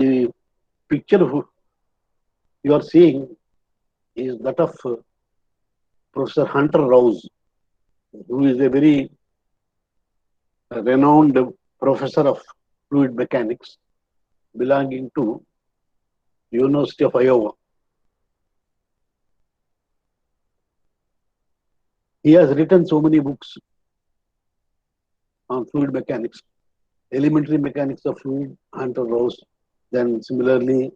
The picture you are seeing is that of Professor Hunter Rouse, who is a very renowned professor of fluid mechanics belonging to University of Iowa. He has written so many books on fluid mechanics, elementary mechanics of fluid, Hunter Rouse, then similarly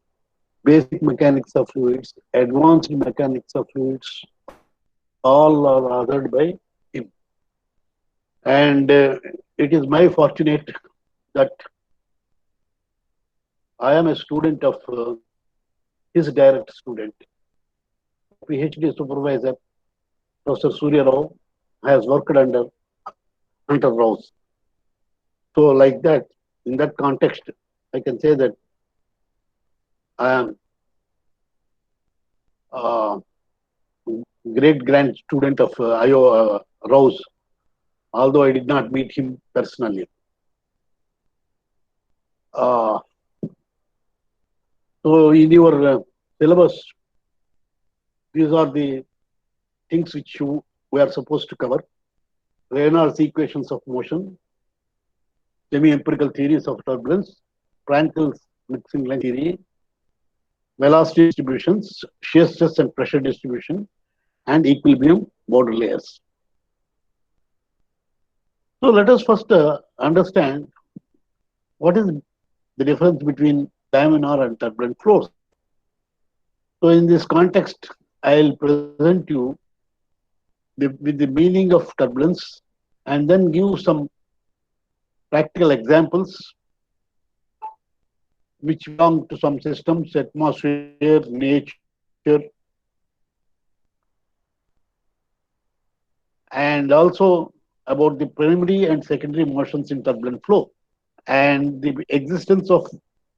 basic mechanics of fluids, advanced mechanics of fluids, all are authored by him. And it is my fortunate that I am a student of his direct student. My PhD supervisor, Professor Surya Rao, has worked under Hunter Rouse. So, like that, in that context, I can say that I am a great grand student of Iowa Rouse, although I did not meet him personally. Uh, so, in your syllabus, these are the things which we are supposed to cover. Reynolds equations of motion, semi-empirical theories of turbulence, Frankel's mixing line theory, velocity distributions, shear stress and pressure distribution, and equilibrium boundary layers. So let us first understand what is the difference between laminar and turbulent flows. So in this context, I'll present you with the meaning of turbulence and then give some practical examples which belong to some systems, atmosphere, nature, and also about the primary and secondary motions in turbulent flow and the existence of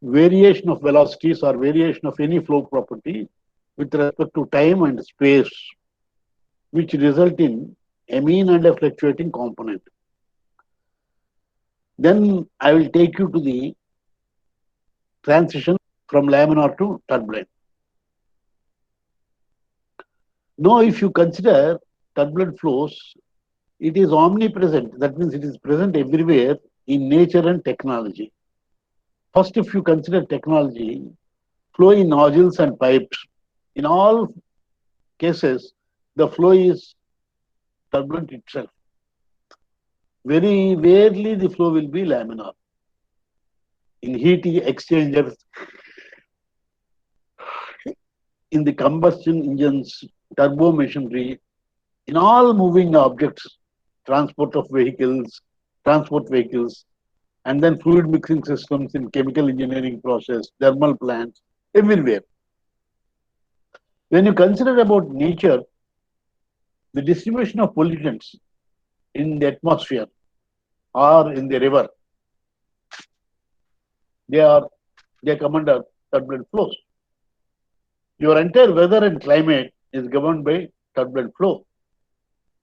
variation of velocities or variation of any flow property with respect to time and space, which result in a mean and a fluctuating component. Then I will take you to the transition from laminar to turbulent. Now, if you consider turbulent flows, it is omnipresent. That means it is present everywhere in nature and technology. First, if you consider technology, flow in nozzles and pipes, in all cases, the flow is turbulent itself. Very rarely the flow will be laminar. In heat exchangers, in the combustion engines, turbo machinery, in all moving objects, transport vehicles, and then fluid mixing systems in chemical engineering process, thermal plants, everywhere. When you consider about nature, the distribution of pollutants in the atmosphere or in the river, they come under turbulent flows. Your entire weather and climate is governed by turbulent flow.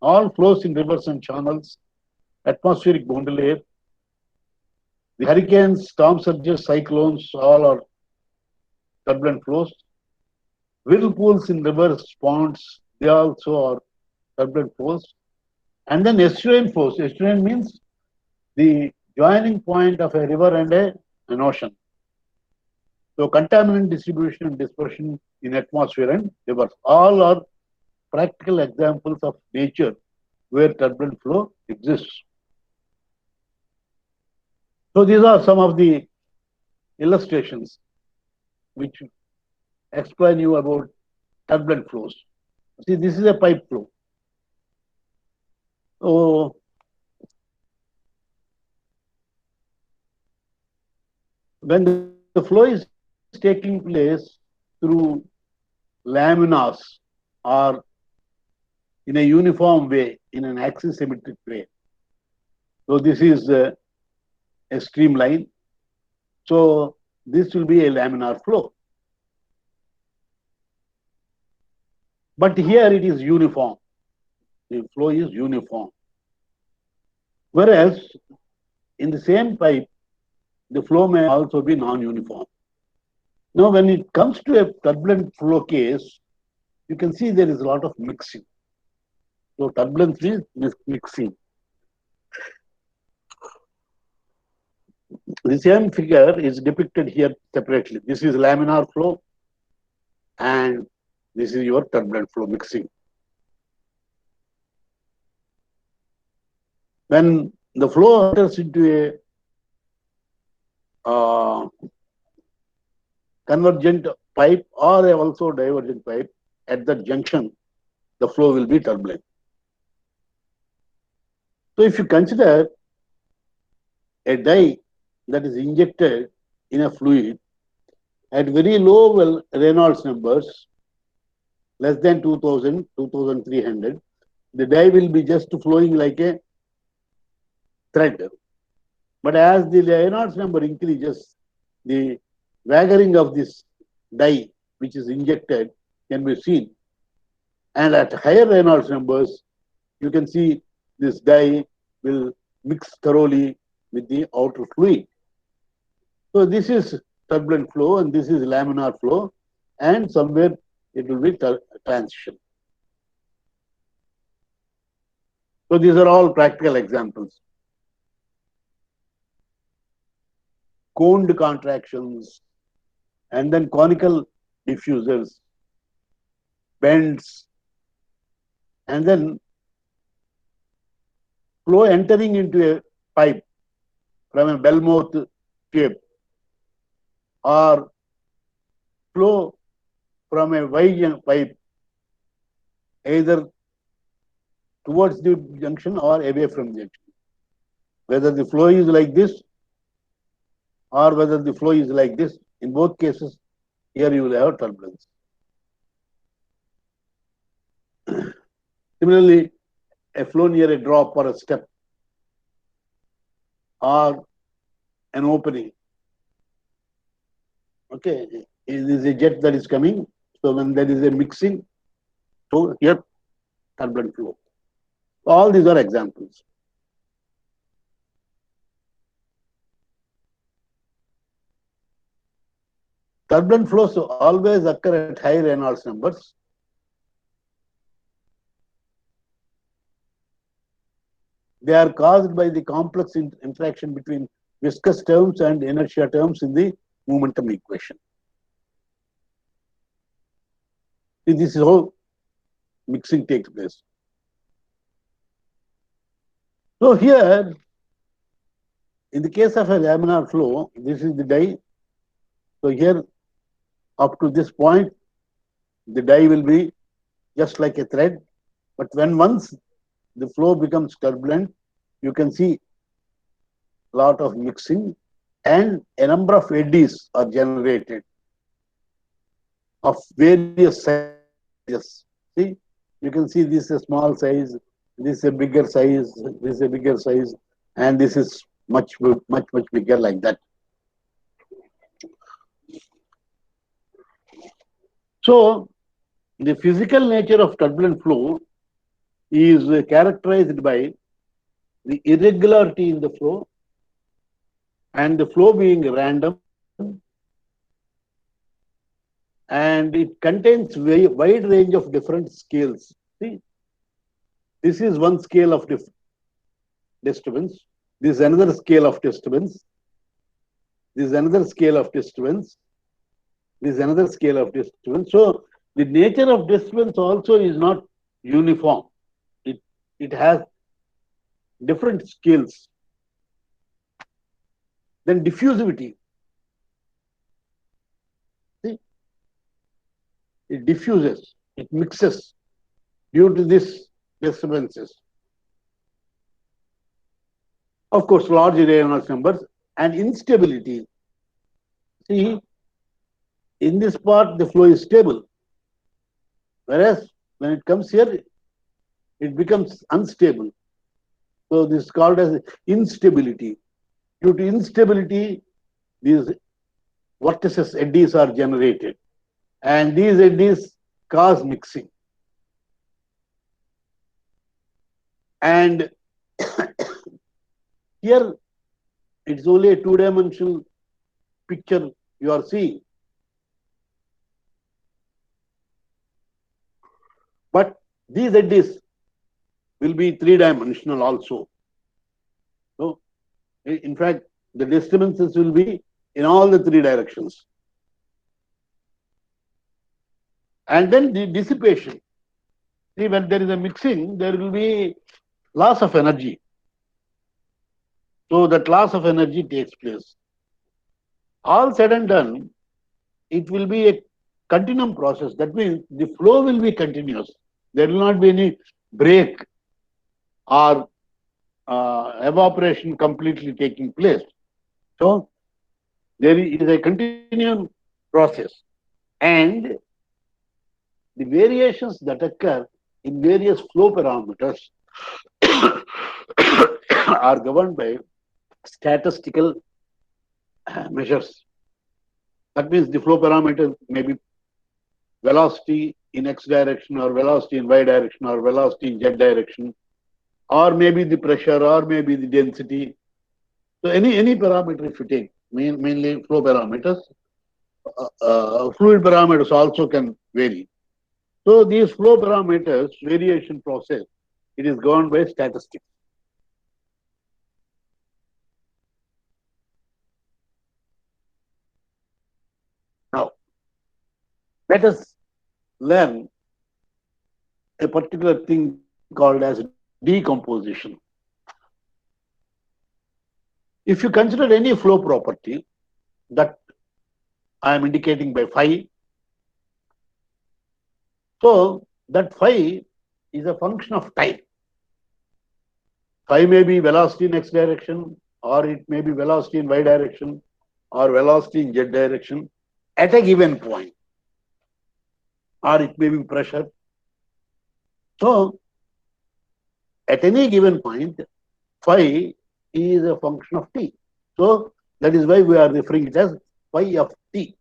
All flows in rivers and channels, atmospheric boundary layer, the hurricanes, storm surges, cyclones, all are turbulent flows. Whirlpools in rivers, ponds, they also are turbulent flows. And then estuarine flows. Estuarine means the joining point of a river and an ocean. So contaminant distribution and dispersion in atmosphere and rivers, all are practical examples of nature where turbulent flow exists. So these are some of the illustrations which explain you about turbulent flows. See, this is a pipe flow. So when the flow is taking place through laminas or in a uniform way, in an axis symmetric way. So this is a streamline. So this will be a laminar flow. But here it is uniform. The flow is uniform. Whereas in the same pipe, the flow may also be non-uniform. Now, when it comes to a turbulent flow case, you can see there is a lot of mixing. So turbulence is mixing. The same figure is depicted here separately. This is laminar flow and this is your turbulent flow mixing. When the flow enters into a convergent pipe or also divergent pipe, at that junction, the flow will be turbulent. So if you consider a dye that is injected in a fluid at very low Reynolds numbers, less than 2000, 2300, the dye will be just flowing like a thread. But as the Reynolds number increases, the waggering of this dye which is injected can be seen. And at higher Reynolds numbers, you can see this dye will mix thoroughly with the outer fluid. So this is turbulent flow and this is laminar flow, and somewhere it will be transition. So these are all practical examples. Coned contractions, and then conical diffusers, bends, and then flow entering into a pipe from a bell mouth shape, or flow from a Y pipe either towards the junction or away from the junction. Whether the flow is like this or whether the flow is like this, in both cases, here you will have turbulence. Similarly, a flow near a drop or a step or an opening. Okay, it is a jet that is coming. So when there is a mixing, so here turbulent flow. All these are examples. Turbulent flows always occur at high Reynolds numbers. They are caused by the complex interaction between viscous terms and inertia terms in the momentum equation. See, this is how mixing takes place. So here, in the case of a laminar flow, this is the dye. So here, up to this point, the dye will be just like a thread. But when once the flow becomes turbulent, you can see a lot of mixing and a number of eddies are generated of various sizes. See, you can see this is a small size, this is a bigger size, this is a bigger size, and this is much bigger like that. So, the physical nature of turbulent flow is characterized by the irregularity in the flow and the flow being random, and it contains very wide range of different scales. See, this is one scale of disturbance. This is another scale of disturbance. This is another scale of disturbance. This is another scale of disturbance. So the nature of disturbance also is not uniform. It has different scales. Then diffusivity. See, it diffuses, it mixes due to these disturbances. Of course, large Reynolds numbers and instability. See, in this part, the flow is stable. Whereas when it comes here, it becomes unstable. So this is called as instability. Due to instability, these vortices, eddies are generated. And these eddies cause mixing. And here, it's only a two-dimensional picture you are seeing. But these eddies will be three-dimensional also. So, in fact, the disturbances will be in all the three directions. And then the dissipation. See, when there is a mixing, there will be loss of energy. So that loss of energy takes place. All said and done, it will be a continuum process. That means the flow will be continuous. There will not be any break or evaporation completely taking place. So there is a continuum process. And the variations that occur in various flow parameters are governed by statistical measures. That means the flow parameter may be velocity in x direction or velocity in y direction or velocity in z direction, or maybe the pressure or maybe the density. So any parameter if you take, mainly flow parameters, fluid parameters also can vary. So these flow parameters variation process, it is governed by statistics. Now, let us learn a particular thing called as decomposition. If you consider any flow property that I am indicating by phi, so that phi is a function of time. Phi may be velocity in x direction, or it may be velocity in y direction, or velocity in z direction at a given point, or it may be pressure. So, at any given point, phi is a function of t. So, that is why we are referring it as phi of t.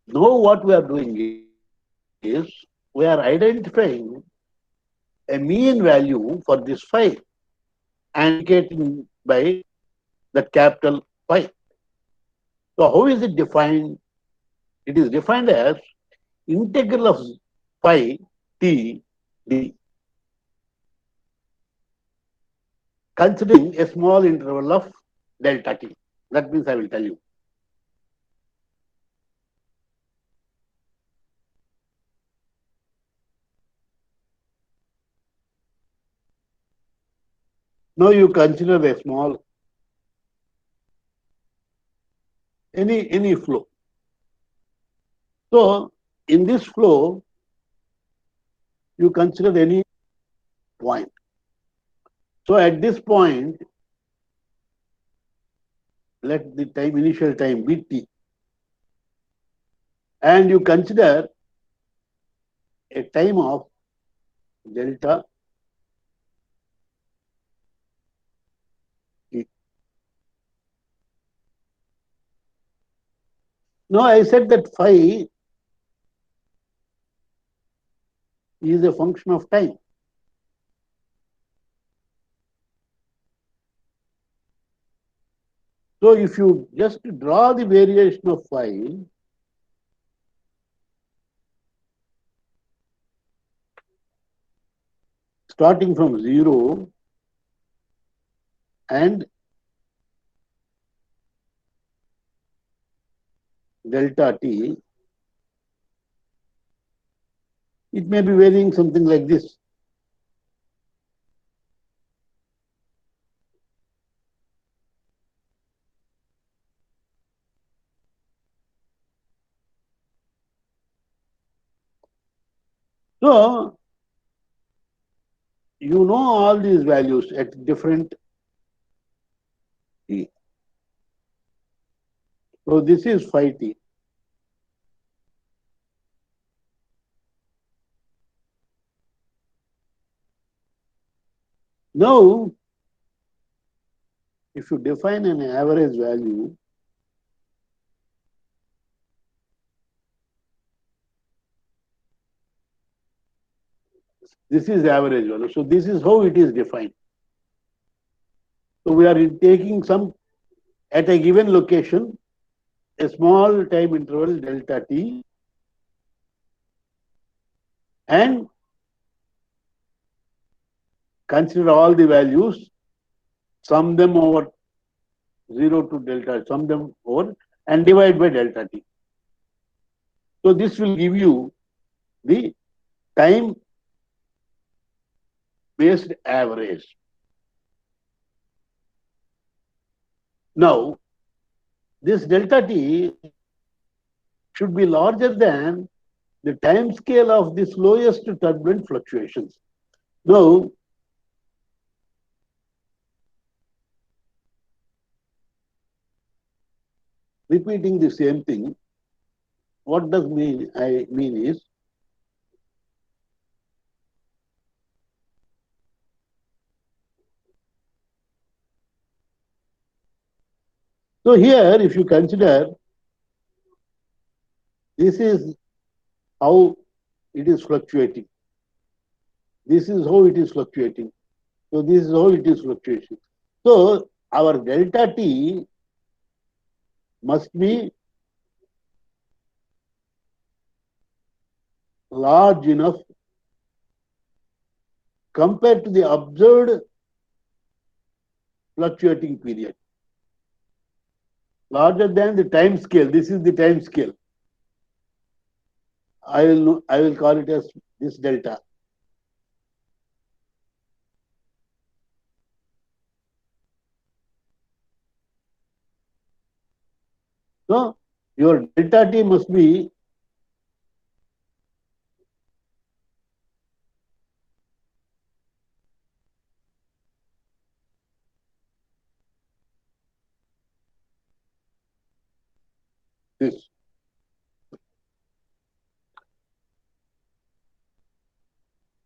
Now, what we are doing is we are identifying a mean value for this phi and indicating by the capital phi. So, how is it defined? It is defined as integral of phi t d, considering a small interval of delta t. That means I will tell you. Now you consider a small any flow. So in this flow, you consider any point. So at this point, let the time initial time be t, and you consider a time of delta t. Now I said that phi is a function of time. So if you just draw the variation of phi, starting from 0 and delta t, it may be varying something like this. So you know all these values at different t. So this is phi t. Now, if you define an average value, this is average value. So this is how it is defined. So we are taking some at a given location, a small time interval delta t, and consider all the values, sum them over 0 to delta, sum them over and divide by delta t. So this will give you the time based average. Now, this delta t should be larger than the time scale of the slowest turbulent fluctuations. Now, repeating the same thing, what does I mean is, so here if you consider, this is how it is fluctuating. This is how it is fluctuating. So this is how it is fluctuating. So our delta t must be large enough compared to the observed fluctuating period. Larger than the time scale. This is the time scale. I will call it as this delta. So your delta t must be this.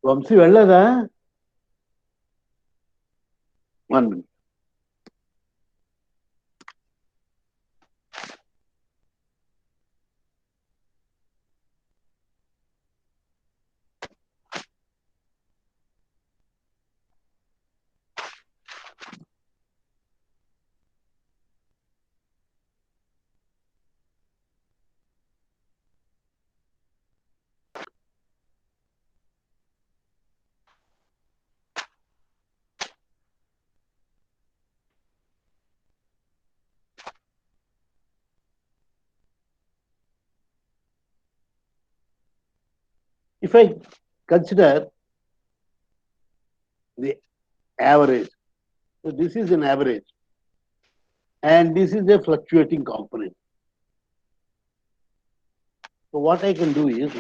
Vamsi vellada? 1 minute. If I consider the average, so this is an average and this is a fluctuating component. So what I can do is,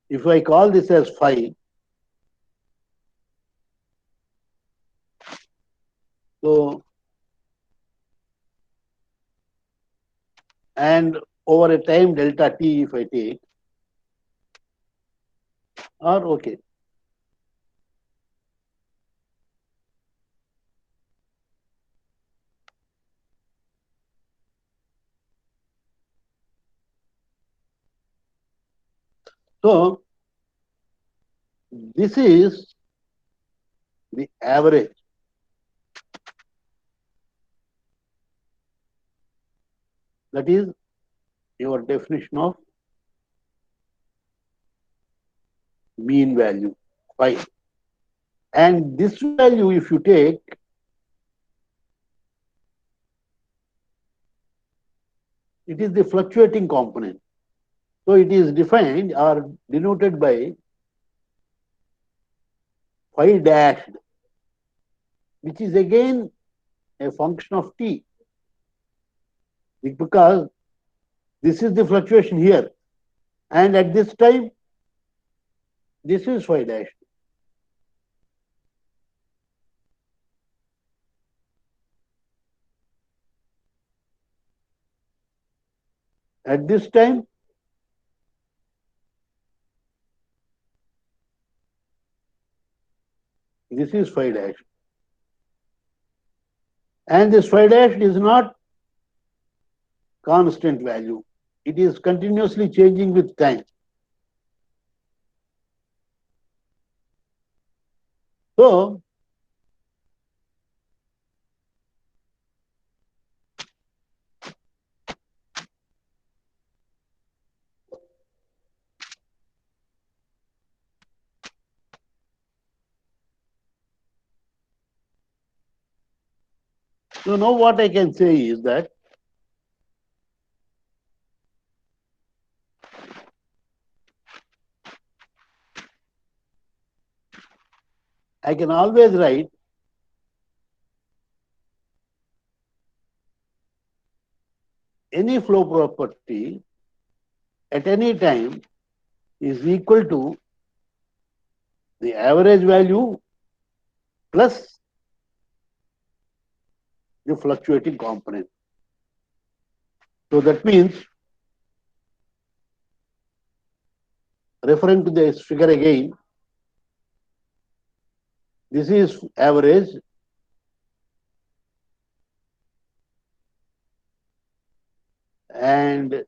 if I call this as phi, so and over a time delta t if I take, or okay. So this is the average. That is your definition of mean value, phi. And this value, if you take, it is the fluctuating component. So it is defined or denoted by phi dashed, which is again a function of t, because this is the fluctuation here, and at this time, this is phi dashed. At this time, this is phi dashed. And this phi dashed is not constant value. It is continuously changing with time. So, So now what I can say is that I can always write any flow property at any time is equal to the average value plus the fluctuating component. So that means, referring to this figure again, this is average and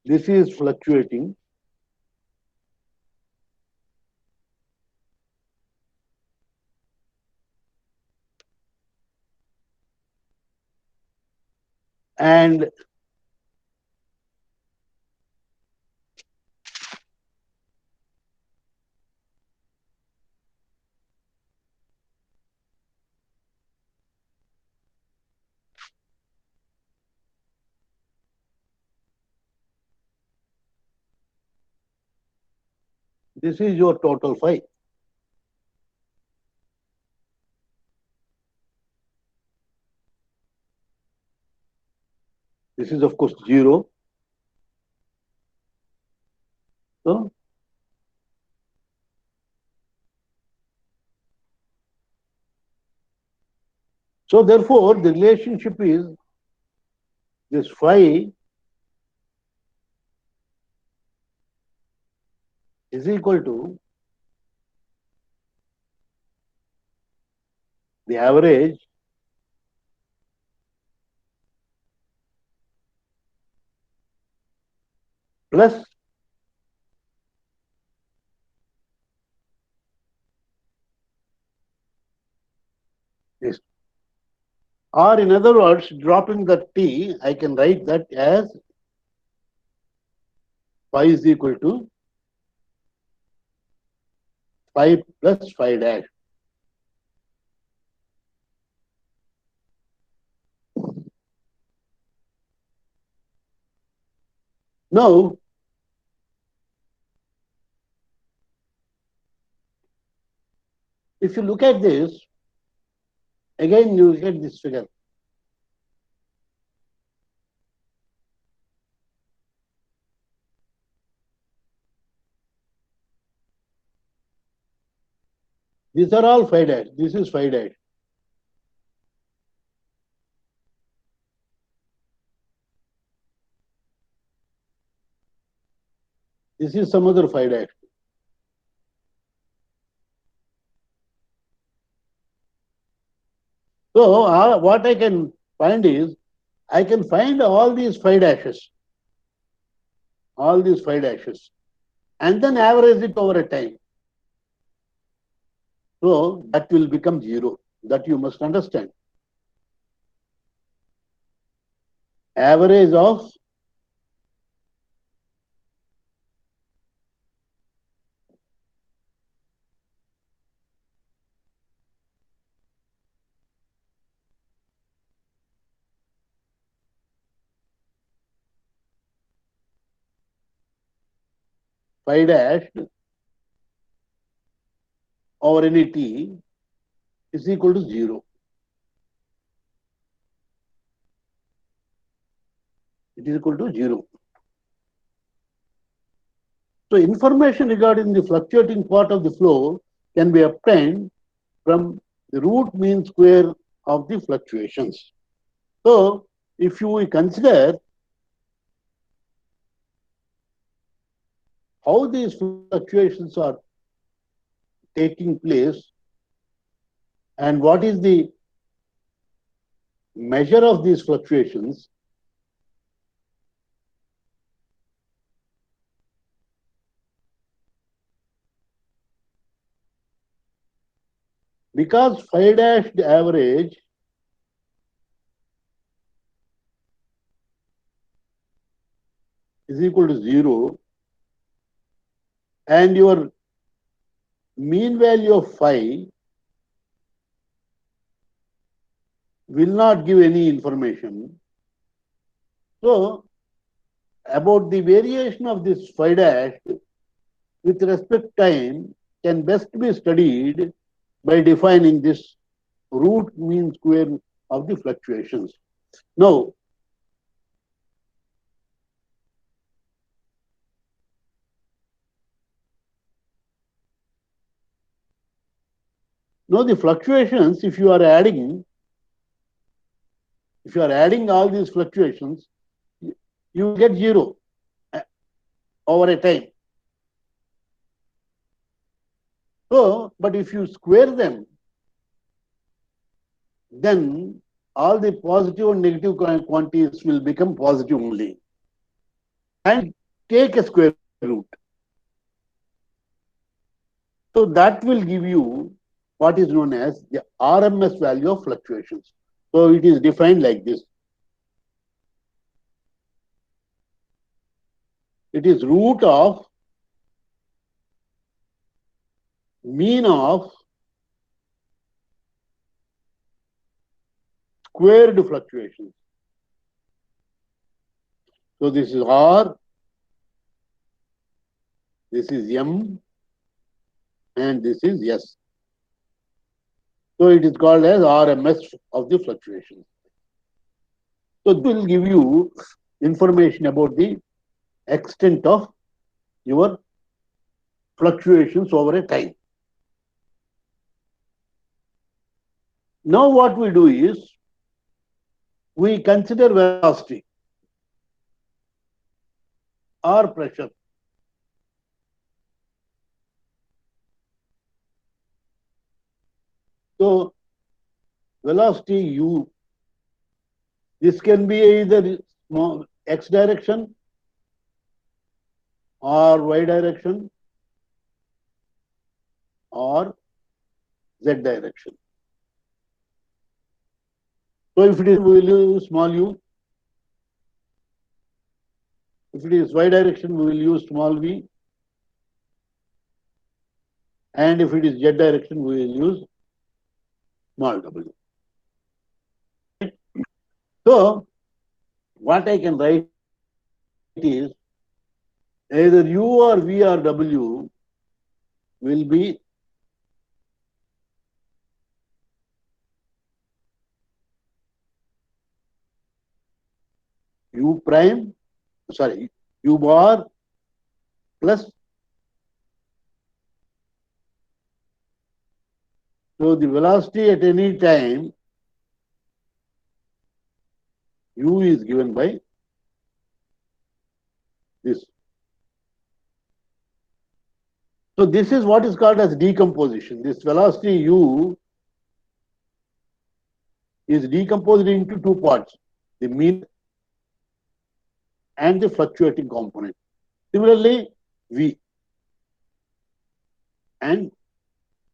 this is fluctuating, and this is your total phi. This is of course 0. So, so therefore the relationship is this phi is equal to the average plus this. Or in other words, dropping the t, I can write that as phi is equal to phi plus phi dash. Now, if you look at this, again you get this figure. These are all phi dash. This is phi dash. This is some other phi dash. So what I can find is, I can find all these phi dashes, and then average it over a time. So that will become 0. That you must understand. Average of phi dash over any t is equal to 0. It is equal to 0. So information regarding the fluctuating part of the flow can be obtained from the root mean square of the fluctuations. So if you consider how these fluctuations are taking place and what is the measure of these fluctuations, because phi dash average is equal to 0 and your mean value of phi will not give any information. So, about the variation of this phi dash with respect to time can best be studied by defining this root mean square of the fluctuations. Now, the fluctuations, if you are adding all these fluctuations, you get zero over a time. So, but if you square them, then all the positive and negative quantities will become positive only. And take a square root. So that will give you what is known as the RMS value of fluctuations. So it is defined like this. It is root of mean of squared fluctuations. So this is R, this is M, and this is S. So it is called as RMS of the fluctuations. So this will give you information about the extent of your fluctuations over a time. Now what we do is, we consider velocity or pressure. So velocity u, this can be either small x direction or y direction or z direction. So if it is, we will use small u. If it is y direction, we will use small v. And if it is z direction, we will use small w. So what I can write is, either u or v or w will be u prime, sorry, u bar plus, so the velocity at any time u is given by this. So this is what is called as decomposition. This velocity u is decomposed into two parts, the mean and the fluctuating component. Similarly, v and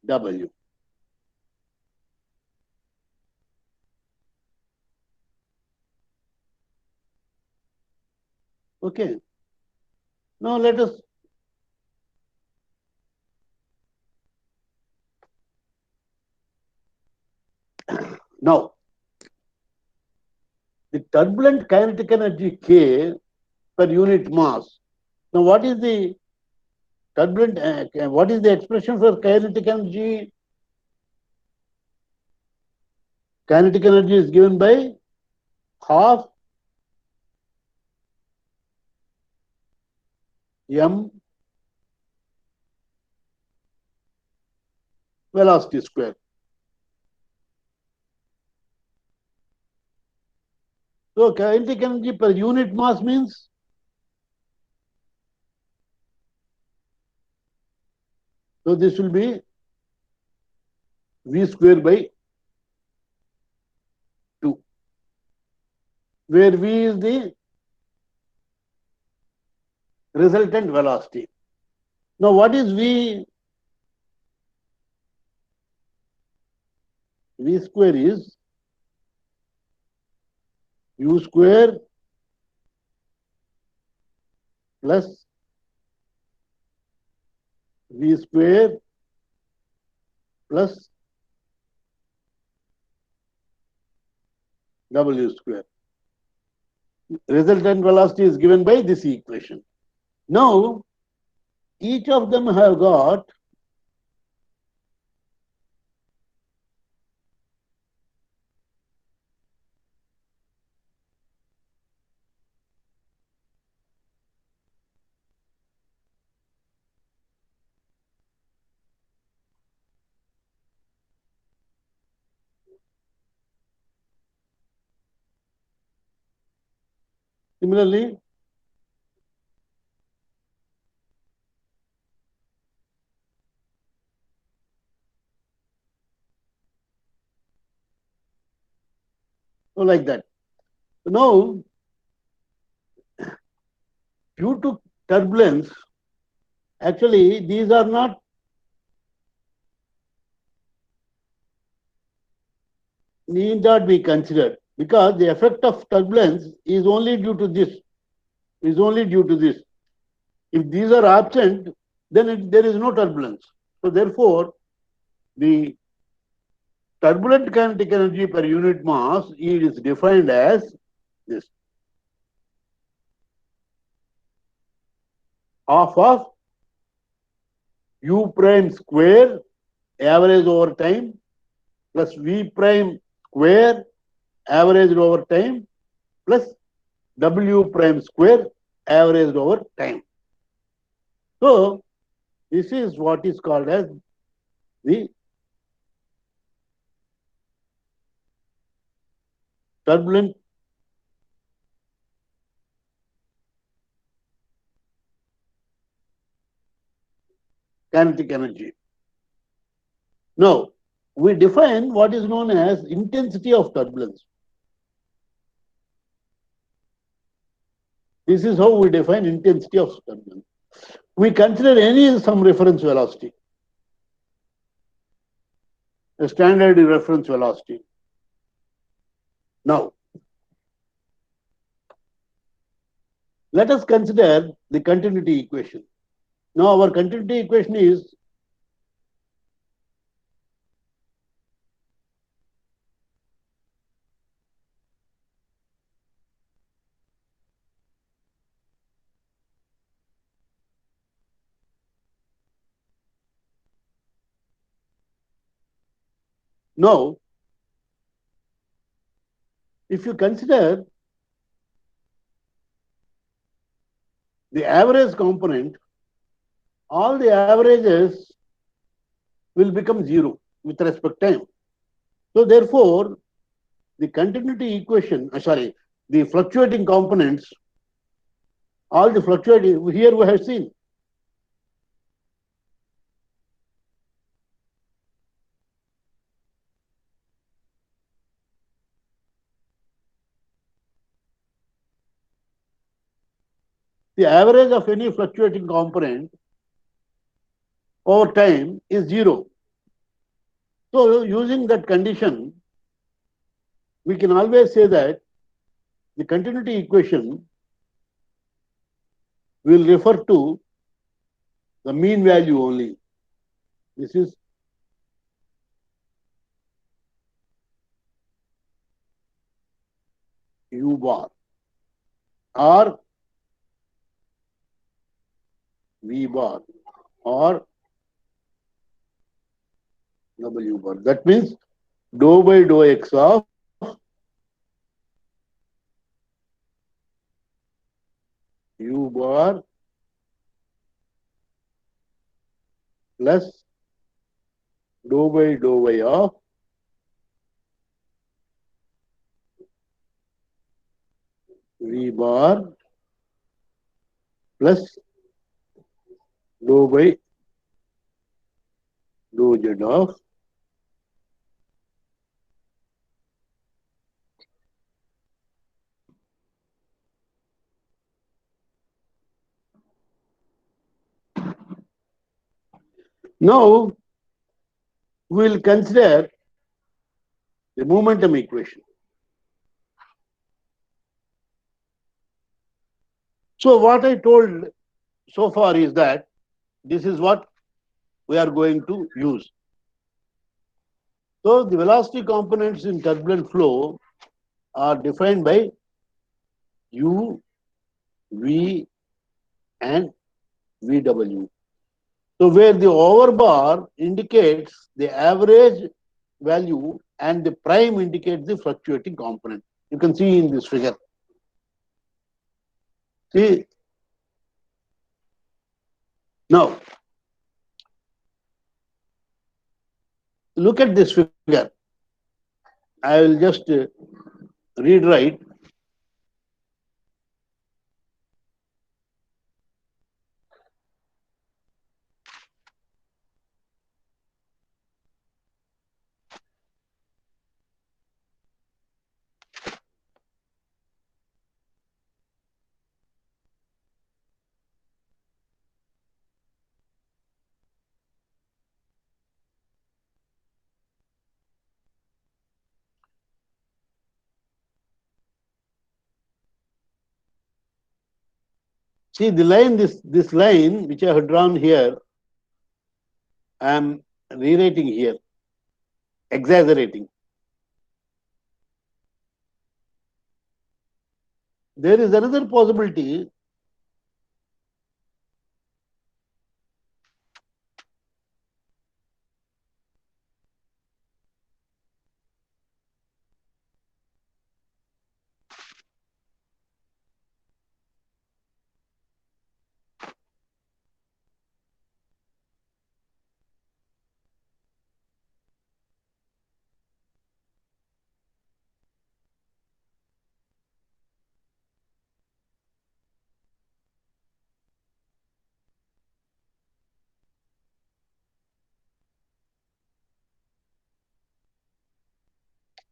w. Okay. Now let us now the turbulent kinetic energy K per unit mass. Now what is the turbulent, what is the expression for kinetic energy? Kinetic energy is given by half m velocity square. So kinetic energy per unit mass means, so this will be v square by 2, where v is the resultant velocity. Now what is v? V square is u square plus v square plus W square. Resultant velocity is given by this equation. Now, each of them have got similarly like that. Now, due to turbulence, actually these are not need not be considered because the effect of turbulence is only due to this. Is only due to this. If these are absent, then there is no turbulence. So therefore, the turbulent kinetic energy per unit mass is defined as this: half of U prime square average over time plus V prime square averaged over time plus W prime square averaged over time. So this is what is called as the turbulent kinetic energy. Now, we define what is known as intensity of turbulence. This is how we define intensity of turbulence. We consider any some reference velocity, a standard reference velocity. Now, let us consider the continuity equation. Now, our continuity equation is now, if you consider the average component, all the averages will become zero with respect to time. So therefore, the continuity equation, the fluctuating components, all the fluctuating, here we have seen. The average of any fluctuating component over time is zero. So using that condition, we can always say that the continuity equation will refer to the mean value only. This is U bar or V bar or W bar. That means dou by dou x of U bar plus dou by dou y of V bar plus dou by dou z of now we will consider the momentum equation. So what I told so far is that this is what we are going to use. So the velocity components in turbulent flow are defined by U, V, and VW. So where the over bar indicates the average value and the prime indicates the fluctuating component. You can see in this figure. See, now look at this figure. I will just read right. See the line, this line which I have drawn here, I am rewriting here, exaggerating. There is another possibility.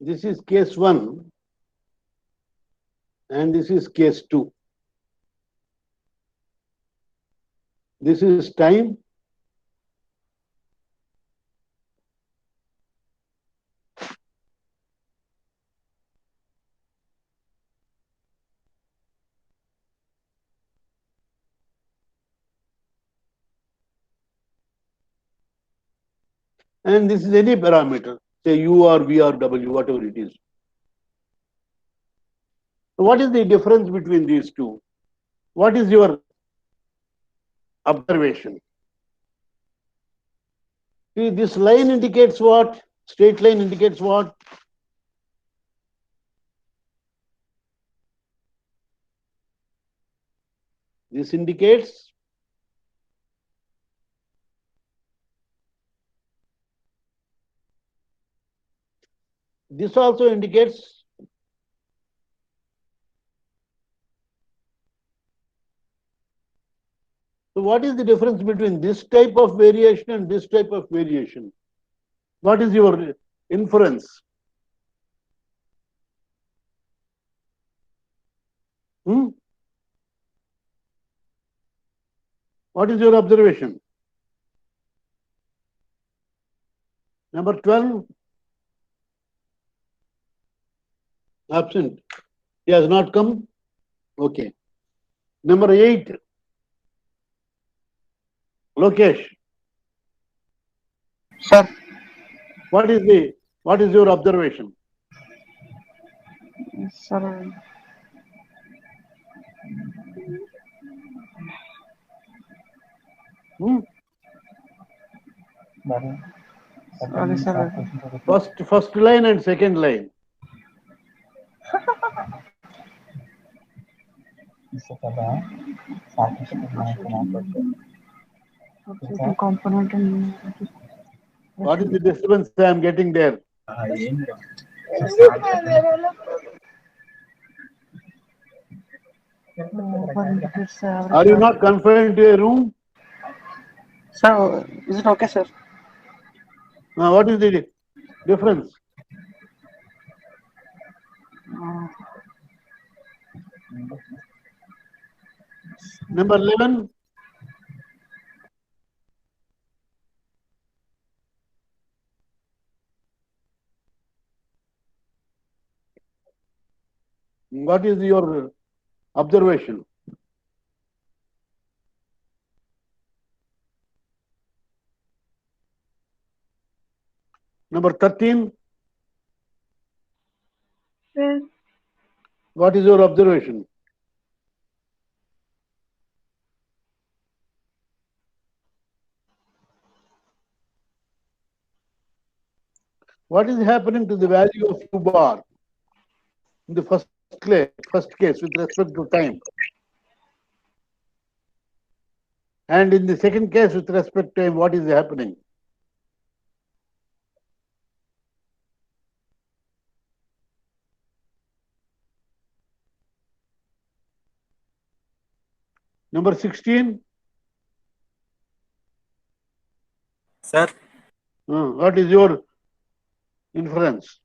This is case 1 and this is case 2. This is time. And this is any parameter, say U or V or W, whatever it is. What is the difference between these two? What is your observation? See, this line indicates what? Straight line indicates what? This indicates this also indicates. So what is the difference between this type of variation and this type of variation? What is your inference? What is your observation? Number 12, absent. He has not come. Okay. Number 8, Lokesh. Sir, What is your observation? sir, sorry, sir. First line and second line. Component and What is the disturbance I am getting there? Are you not confined to a room? Sir, is it okay, sir? What is the difference? Number 11. What is your observation? Number 13. Sir, What is your observation? What is happening to the value of u bar in the first case with respect to time? And in the second case with respect to time, what is happening? Number 16. Sir, What is your inference?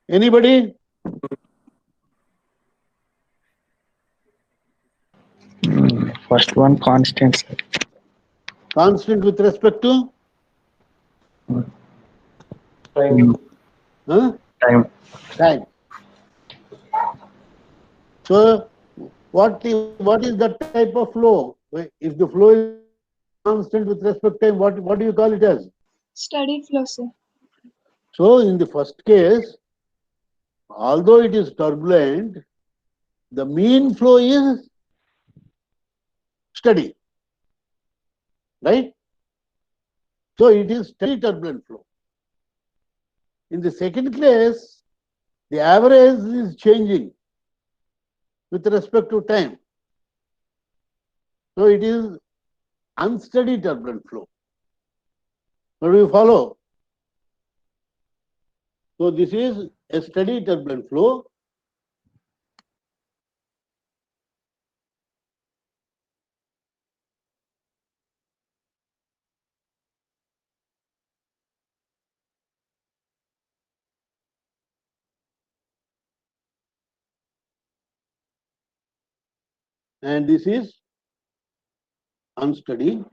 Anybody? First one constant, sir. Constant with respect to Time. Time. time. So what is that type of flow? If the flow is constant with respect to time, what do you call it as? steady flow, sir. So in the first case, although it is turbulent, the mean flow is steady, right? So it is steady turbulent flow. In the second case, the average is changing with respect to time. So it is unsteady turbulent flow. Now do you follow? So this is a steady turbulent flow. And this is unsteady.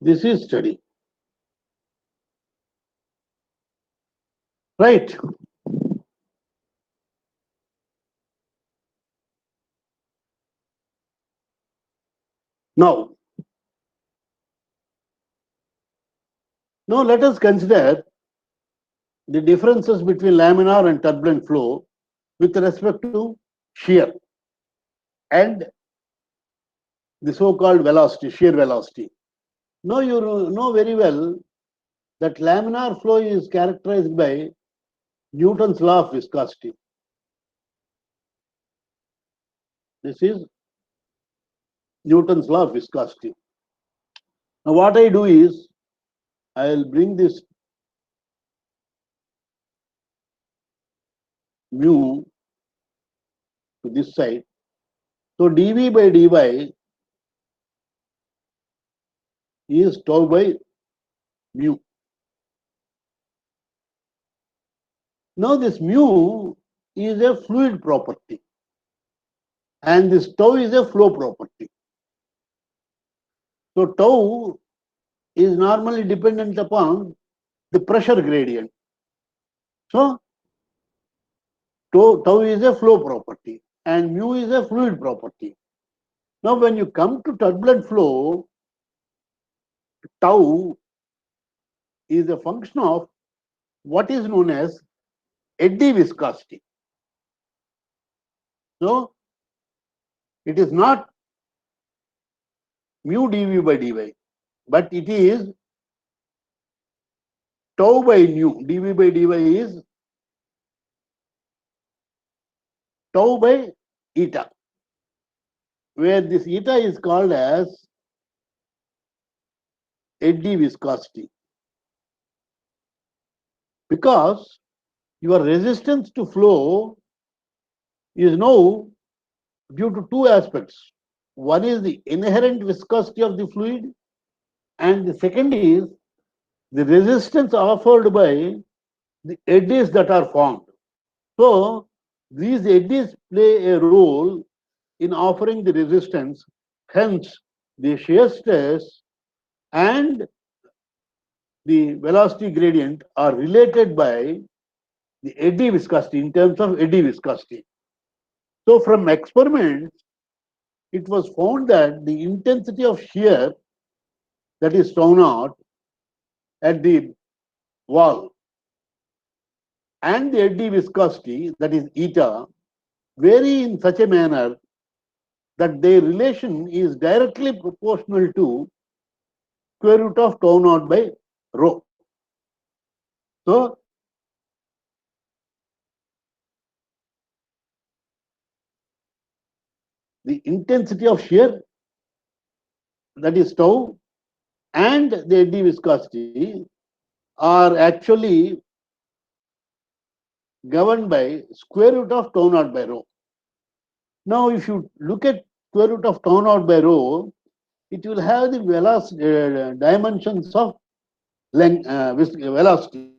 This is steady. Right. Now let us consider the differences between laminar and turbulent flow with respect to shear and the so-called velocity, shear velocity. Now you know very well that laminar flow is characterized by Newton's law of viscosity. This is Newton's law of viscosity. Now what I do is, I will bring this mu to this side. So dV by dy is tau by mu. Now this mu is a fluid property and this tau is a flow property. So tau is normally dependent upon the pressure gradient. So tau is a flow property and mu is a fluid property. Now when you come to turbulent flow, tau is a function of what is known as eddy viscosity. So it is not mu dV by dy, but it is tau by mu. dV by dy is tau by eta, where this eta is called as eddy viscosity, because your resistance to flow is now due to two aspects. one is the inherent viscosity of the fluid, and the second is the resistance offered by the eddies that are formed. So these eddies play a role in offering the resistance. Hence, the shear stress and the velocity gradient are related by the eddy viscosity in terms of eddy viscosity. So from experiments, it was found that the intensity of shear, that is tau naught, at the wall and the eddy viscosity, that is eta, vary in such a manner that their relation is directly proportional to square root of tau naught by rho. So the intensity of shear, that is tau, and the eddy viscosity are actually governed by square root of tau naught by rho. Now, if you look at square root of tau naught by rho, it will have the velocity dimensions of length, velocity.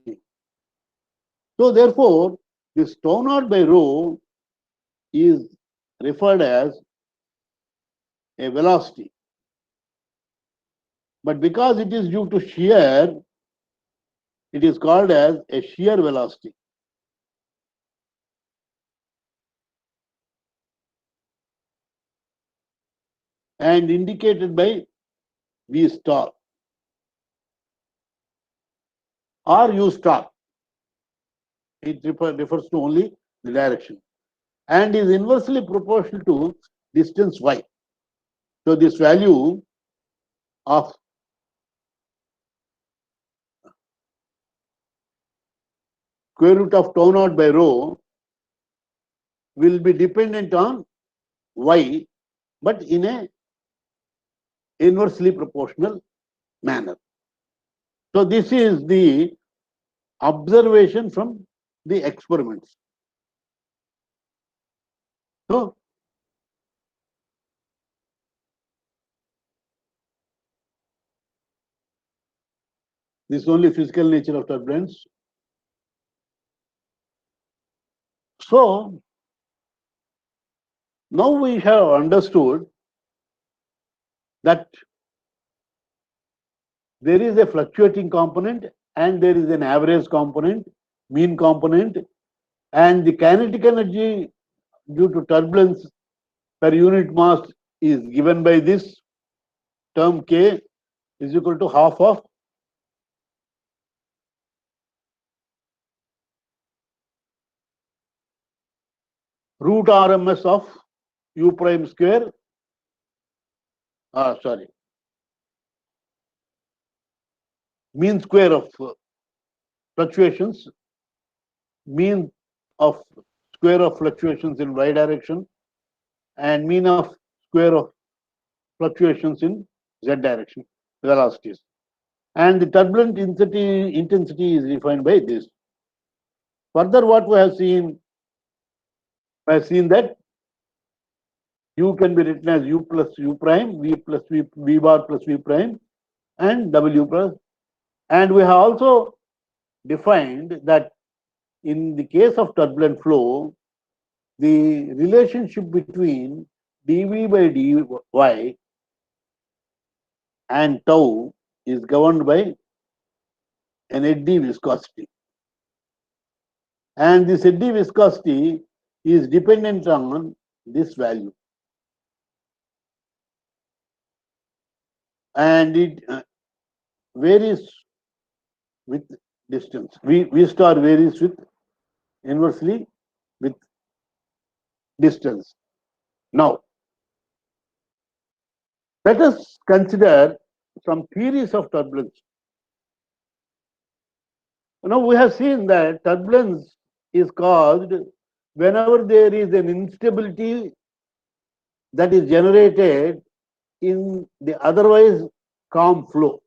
So, therefore, this tau naught by rho is referred as a velocity. But because it is due to shear, it is called as a shear velocity. And indicated by V star or U star. It refers to only the direction and is inversely proportional to distance y. So this value of square root of tau naught by rho will be dependent on y, but in a inversely proportional manner. So this is the observation from the experiments. So this is only physical nature of turbulence. So now we have understood that there is a fluctuating component and there is an average component, mean component, and the kinetic energy due to turbulence per unit mass is given by this term K is equal to half of root RMS of U prime square, mean square of fluctuations, mean of square of fluctuations in y direction, and mean of square of fluctuations in z direction, velocities. And the turbulent intensity is defined by this. Further, what we have seen that U can be written as U plus U prime, V plus V bar plus V prime, and W plus. And we have also defined that in the case of turbulent flow, the relationship between dV by dy and tau is governed by an eddy viscosity. And this eddy viscosity is dependent on this value. And it varies with distance. V star varies with inversely with distance. Now, let us consider some theories of turbulence. Now, we have seen that turbulence is caused whenever there is an instability that is generated in the otherwise calm flow.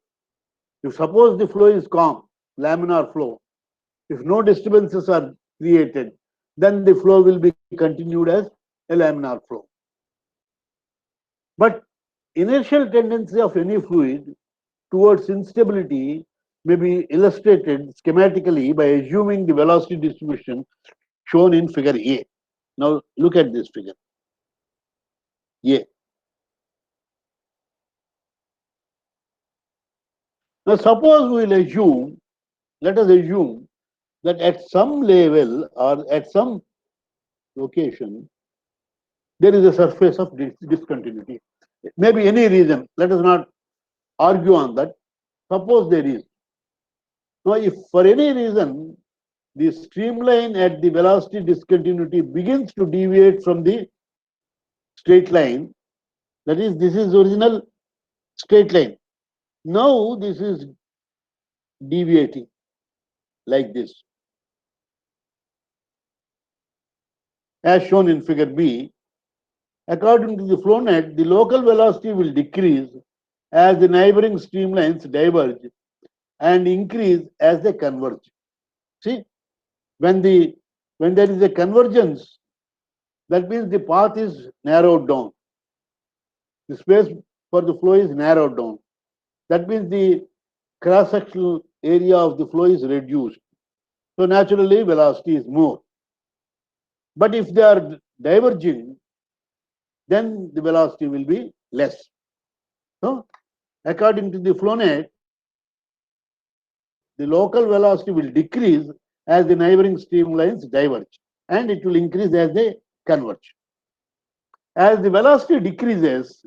If suppose the flow is calm, laminar flow, if no disturbances are created, then the flow will be continued as a laminar flow. But inertial tendency of any fluid towards instability may be illustrated schematically by assuming the velocity distribution shown in figure A. Now look at this figure A. Now suppose we will assume, let us assume that at some level or at some location, there is a surface of discontinuity. Maybe any reason, let us not argue on that. Suppose there is. Now, if for any reason the streamline at the velocity discontinuity begins to deviate from the straight line, that is, this is original straight line. Now, this is deviating like this. As shown in figure B, according to the flow net, the local velocity will decrease as the neighboring streamlines diverge and increase as they converge. See, when there is a convergence, that means the path is narrowed down. The space for the flow is narrowed down. That means the cross-sectional area of the flow is reduced. So naturally, velocity is more. But if they are diverging, then the velocity will be less. So, according to the flow net, the local velocity will decrease as the neighboring streamlines diverge, and it will increase as they converge. As the velocity decreases,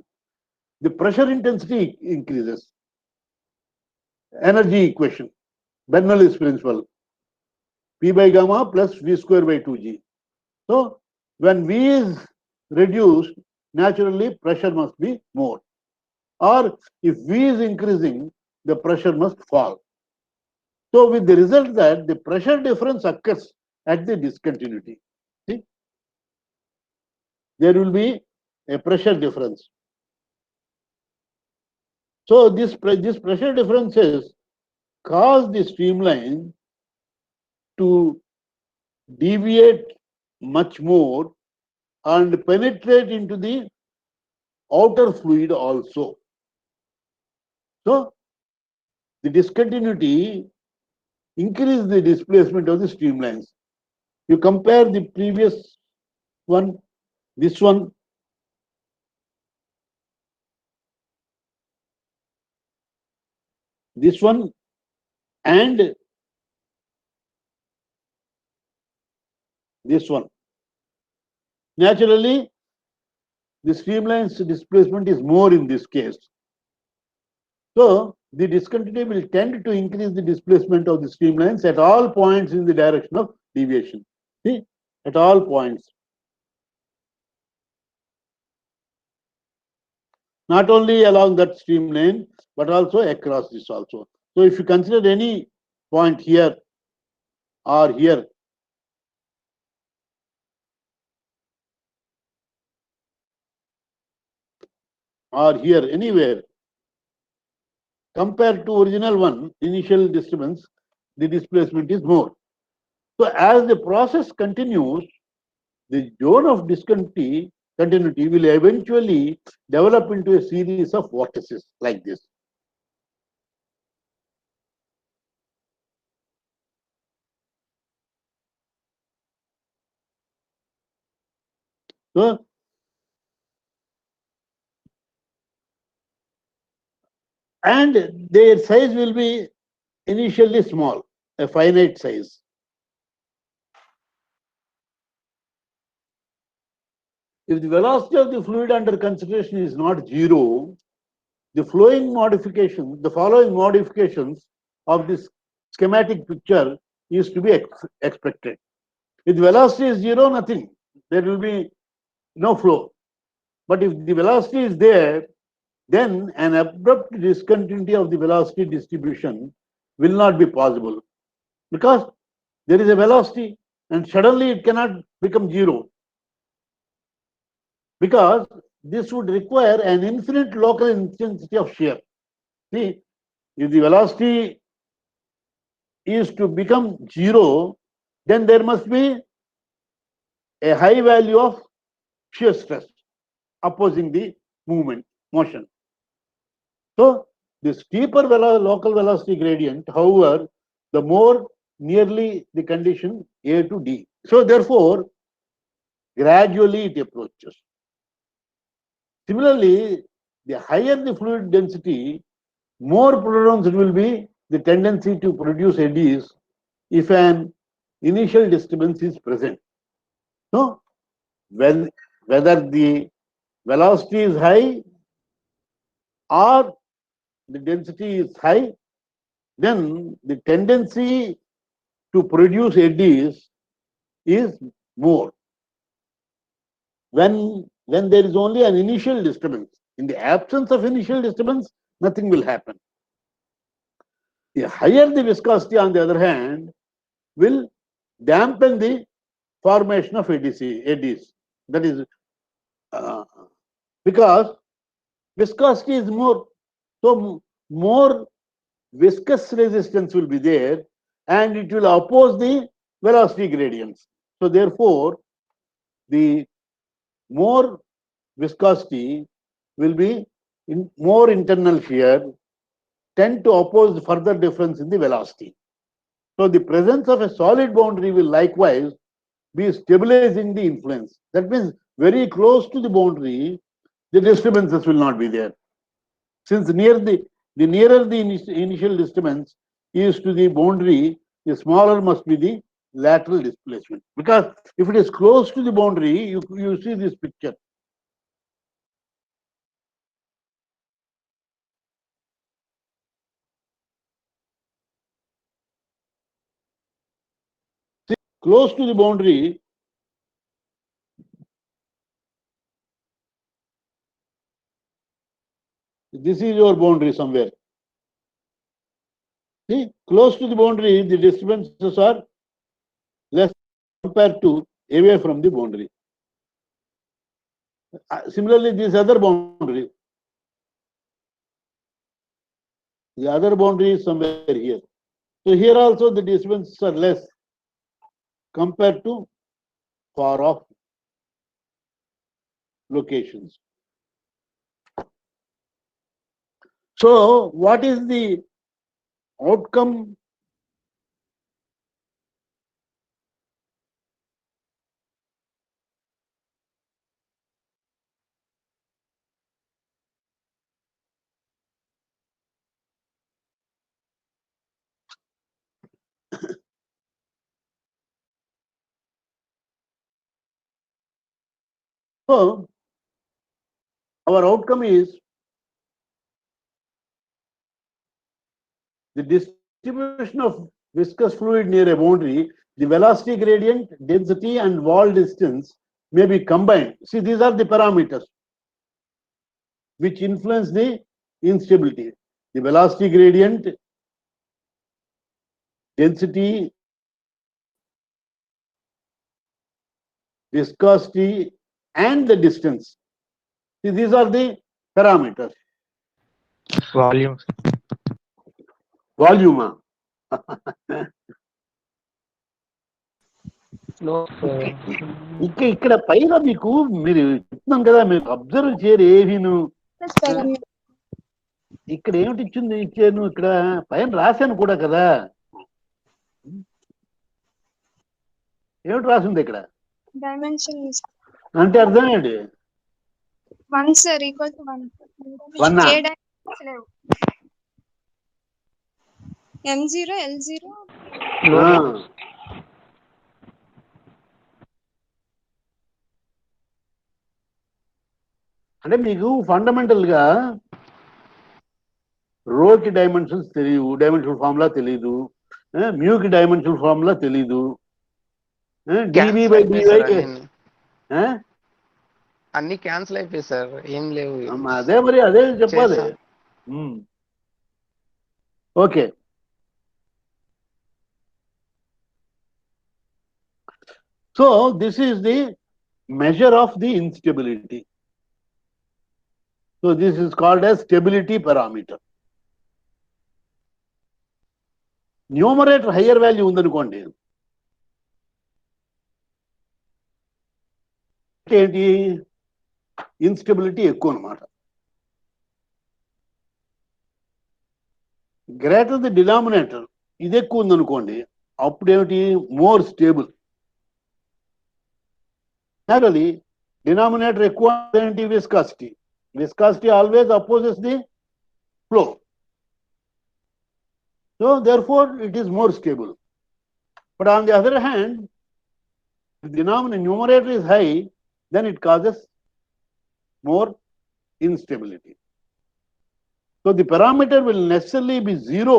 the pressure intensity increases. Energy equation, Bernoulli's principle, P by gamma plus V square by 2G. So, when V is reduced, naturally pressure must be more. Or if V is increasing, the pressure must fall. So, with the result that the pressure difference occurs at the discontinuity. See? There will be a pressure difference. So, this pressure differences cause the streamline to deviate much more and penetrate into the outer fluid also. So, the discontinuity increase the displacement of the streamlines. You compare the previous one, this one, and this one. Naturally, the streamline's displacement is more in this case. So, the discontinuity will tend to increase the displacement of the streamlines at all points in the direction of deviation. See, at all points. Not only along that streamline, but also across this also. So, if you consider any point here or here, or here, anywhere, compared to original one, initial disturbance, the displacement is more. So, as the process continues, the zone of discontinuity will eventually develop into a series of vortices like this. So, and their size will be initially small, a finite size. If the velocity of the fluid under consideration is not zero, the following modifications of this schematic picture is to be expected. If the velocity is zero, nothing. There will be no flow. But if the velocity is there, then an abrupt discontinuity of the velocity distribution will not be possible, because there is a velocity and suddenly it cannot become zero, because this would require an infinite local intensity of shear. See, if the velocity is to become zero, then there must be a high value of shear stress opposing the motion. So the steeper local velocity gradient, however, the more nearly the condition A to D. So therefore, gradually it approaches. Similarly, the higher the fluid density, more pronounced will be the tendency to produce eddies if an initial disturbance is present. So, whether the velocity is high or the density is high, then the tendency to produce eddies is more. When there is only an initial disturbance, in the absence of initial disturbance, nothing will happen. The higher the viscosity, on the other hand, will dampen the formation of eddies. That is because viscosity is more, so more viscous resistance will be there, and it will oppose the velocity gradients. So therefore, the more viscosity will be more internal shear, tend to oppose further difference in the velocity. So the presence of a solid boundary will likewise be stabilizing the influence. That means very close to the boundary, the disturbances will not be there. Since the nearer the initial disturbance is to the boundary, the smaller must be the lateral displacement. Because if it is close to the boundary, you see this picture. See, close to the boundary, this is your boundary somewhere. See, close to the boundary, the disturbances are less compared to away from the boundary. Similarly, this other boundary, the other boundary is somewhere here. So here also the disturbances are less compared to far off locations. So what is the outcome? So our outcome is the distribution of viscous fluid near a boundary, the velocity gradient, density, and wall distance may be combined. See, these are the parameters which influence the instability. The velocity gradient, density, viscosity, and the distance. See, these are the parameters. Volume. Volume. ఇక్కడ పైన మీకు మీరు చెప్తున్నాను కదా, మీరు observe చేయరు ఏమీను. ఇక్కడ ఏమిటి ఇచ్చాను, ఇక్కడ పైన రాశాను కూడా కదా. ఏమిటి రాసింది ఇక్కడ? డైమెన్షన్ అంటే అర్థం ఏంటి? 1 sir equal to 1. A dimensions లేవు. M0 L0 అంటే మీకు ఫండమెంటల్ గా రోకి డైమెన్షన్స్ తెలియదు, డైమెన్షనల్ ఫార్ములా తెలియదు, మ్యూకి డైమెన్షనల్ ఫార్ములా తెలియదు, డివి బై డివై అన్ని క్యాన్సిల్ అయిపోయి సార్, ఏం లేవు. అదే మరి అదే చెప్పాలి. Okay, so this is the measure of the instability. So this is called as stability parameter. Numerator higher value ఉందనుకోండి, ఏంటి ఇన్స్టెబిలిటీ ఎక్కువ అనమాట. గ్రేటర్ ది డినామినేటర్, ఇది ఎక్కువ ఉందనుకోండి, అప్పుడు ఏమిటి, మోర్ స్టేబుల్. అది డినామినేటర్ ఎక్కువ ఏంటి, viscosity. Viscosity always opposes the flow. So therefore it is more stable. But on the other hand, if the numerator is high, then it causes more instability. So the parameter will necessarily be zero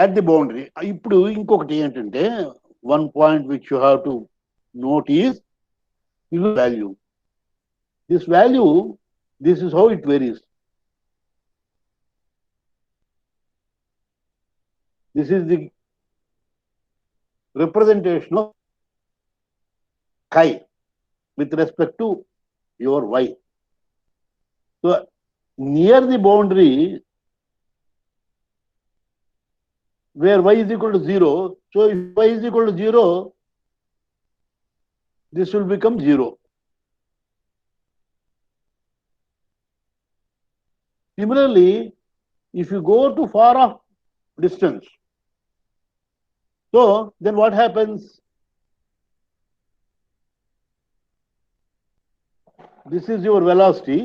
at the boundary. ఇప్పుడు ఇంకొకటి ఏంటంటే, one point which you have to note is value. This value, this is how it varies. This is the representation of chi with respect to your y. So near the boundary where y is equal to 0, so if y is equal to 0, this will become 0. Similarly, if you go to far off distance, so then what happens? This is your velocity,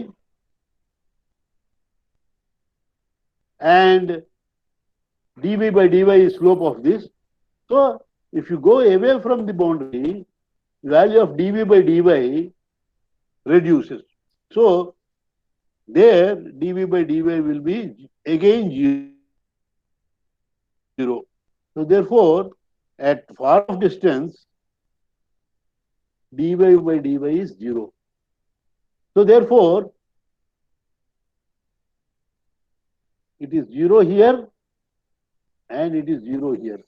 and dv by dy is slope of this. So if you go away from the boundary, the value of dv by dy reduces. So there dv by dy will be again 0. So therefore, at far off distance, dy by dy is 0. So therefore, it is 0 here and it is 0 here.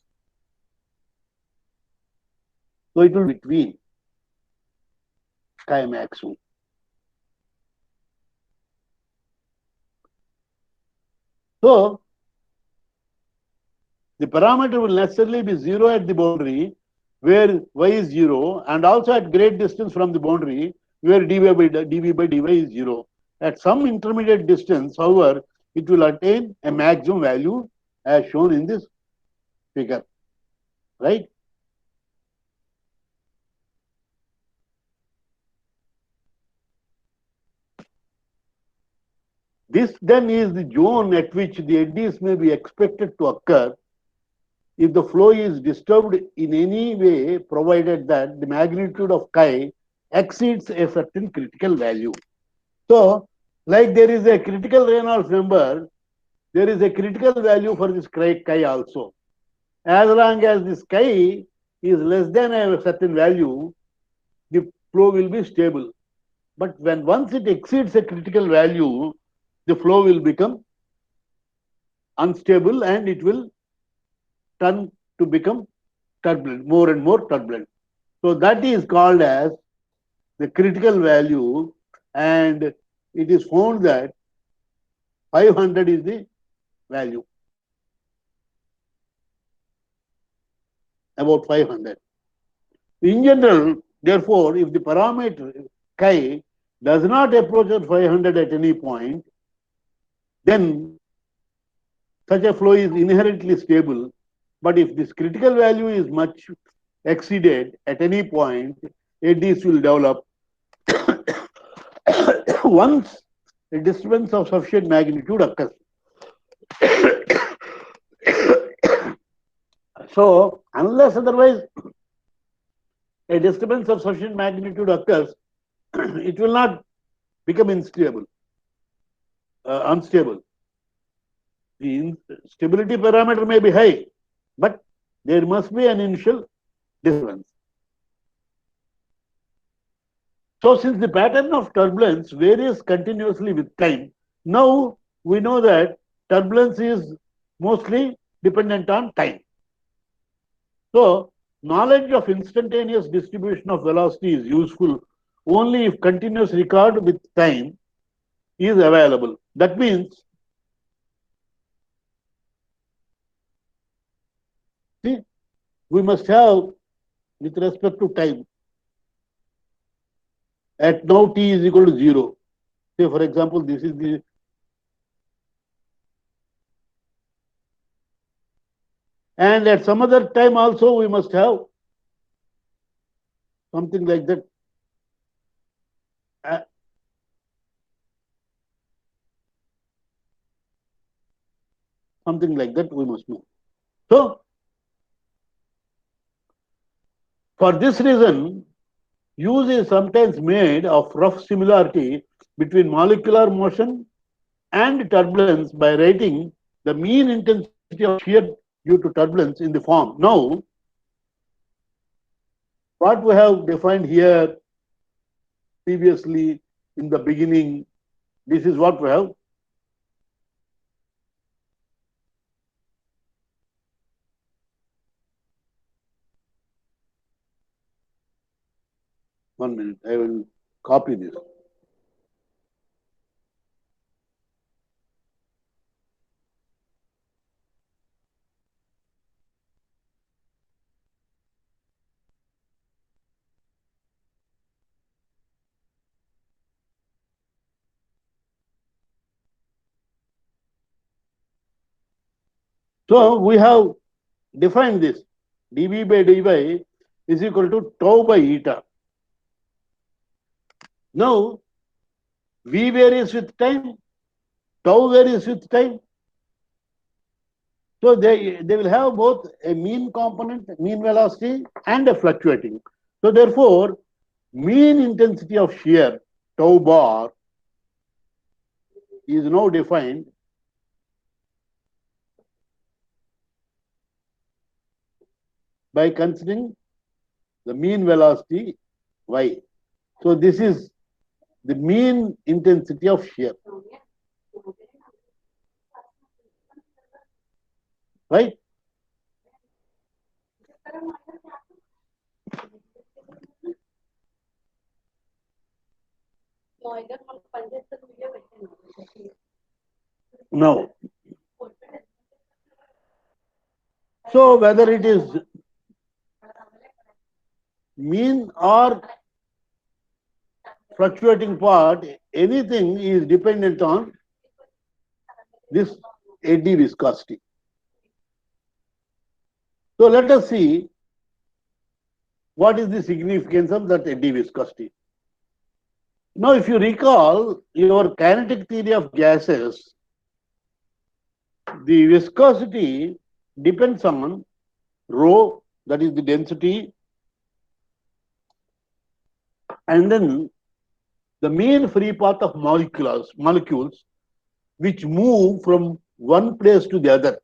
So it will be between chi maximum. So the parameter will necessarily be 0 at the boundary where y is 0, and also at great distance from the boundary where dv by dy is 0. At some intermediate distance, however, it will attain a maximum value as shown in this figure, right? This then is the zone at which the eddies may be expected to occur if the flow is disturbed in any way, provided that the magnitude of chi exceeds a certain critical value. So, like there is a critical Reynolds number, there is a critical value for this chi also. As long as this chi is less than a certain value, the flow will be stable. But when once it exceeds a critical value, the flow will become unstable and it will turn to become turbulent, more and more turbulent. So that is called as the critical value, and it is found that 500 is the value, about 500. In general, therefore, if the parameter chi does not approach at 500 at any point, then such a flow is inherently stable. But if this critical value is much exceeded at any point, eddies will develop once a disturbance of sufficient magnitude occurs. So, unless otherwise a disturbance of sufficient magnitude occurs, it will not become unstable. The stability parameter may be high, but there must be an initial disturbance. So since the pattern of turbulence varies continuously with time, now we know that turbulence is mostly dependent on time. So knowledge of instantaneous distribution of velocity is useful only if continuous record with time is available. That means, see, we must have, with respect to time, at now t is equal to 0. Say, for example, this is the And at some other time also we must have something like that. Something like that we must know. So, for this reason, use is sometimes made of rough similarity between molecular motion and turbulence by writing the mean intensity of shear due to turbulence in the form. Now, what we have defined here previously in the beginning, this is what we have. One minute, I will copy this. So we have defined this. dV by dy is equal to tau by eta. Now, V varies with time, tau varies with time. So they will have both a mean component, mean velocity, and a fluctuating. So therefore, mean intensity of shear, tau bar, is now defined by considering the mean velocity y. So this is the mean intensity of shear. Right? Now, so whether it is mean or fluctuating part, anything is dependent on this eddy viscosity. So let us see what is the significance of that eddy viscosity. Now, if you recall your kinetic theory of gases, the viscosity depends on rho, that is the density, and then the mean free path of molecules which move from one place to the other.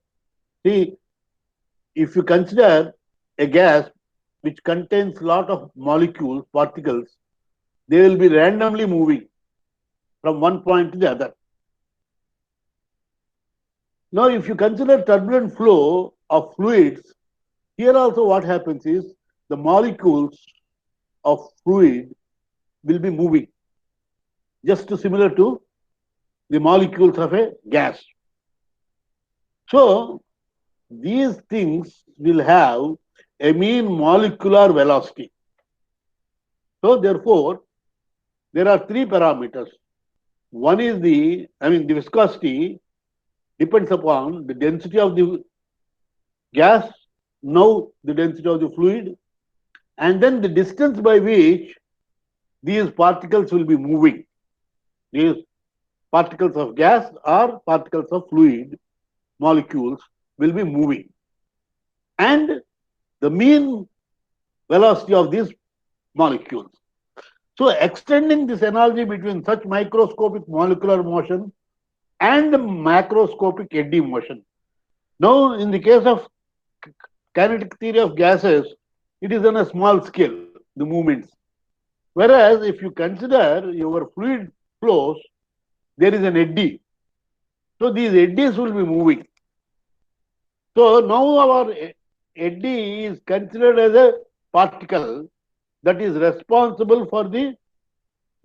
See, if you consider a gas which contains lot of molecules, particles, they will be randomly moving from one point to the other. Now, if you consider turbulent flow of fluids, here also what happens is the molecules of fluid will be moving, just similar to the molecules of a gas. So, these things will have a mean molecular velocity. So, therefore, there are three parameters. One is the viscosity depends upon the density of the gas, now the density of the fluid, and then the distance by which these particles will be moving. These particles of gas or particles of fluid molecules will be moving. And the mean velocity of these molecules. So extending this analogy between such microscopic molecular motion and macroscopic eddy motion. Now, in the case of kinetic theory of gases, it is on a small scale, the movements. Whereas, if you consider your fluid flows, there is an eddy. So, these eddies will be moving. So, now our eddy is considered as a particle that is responsible for the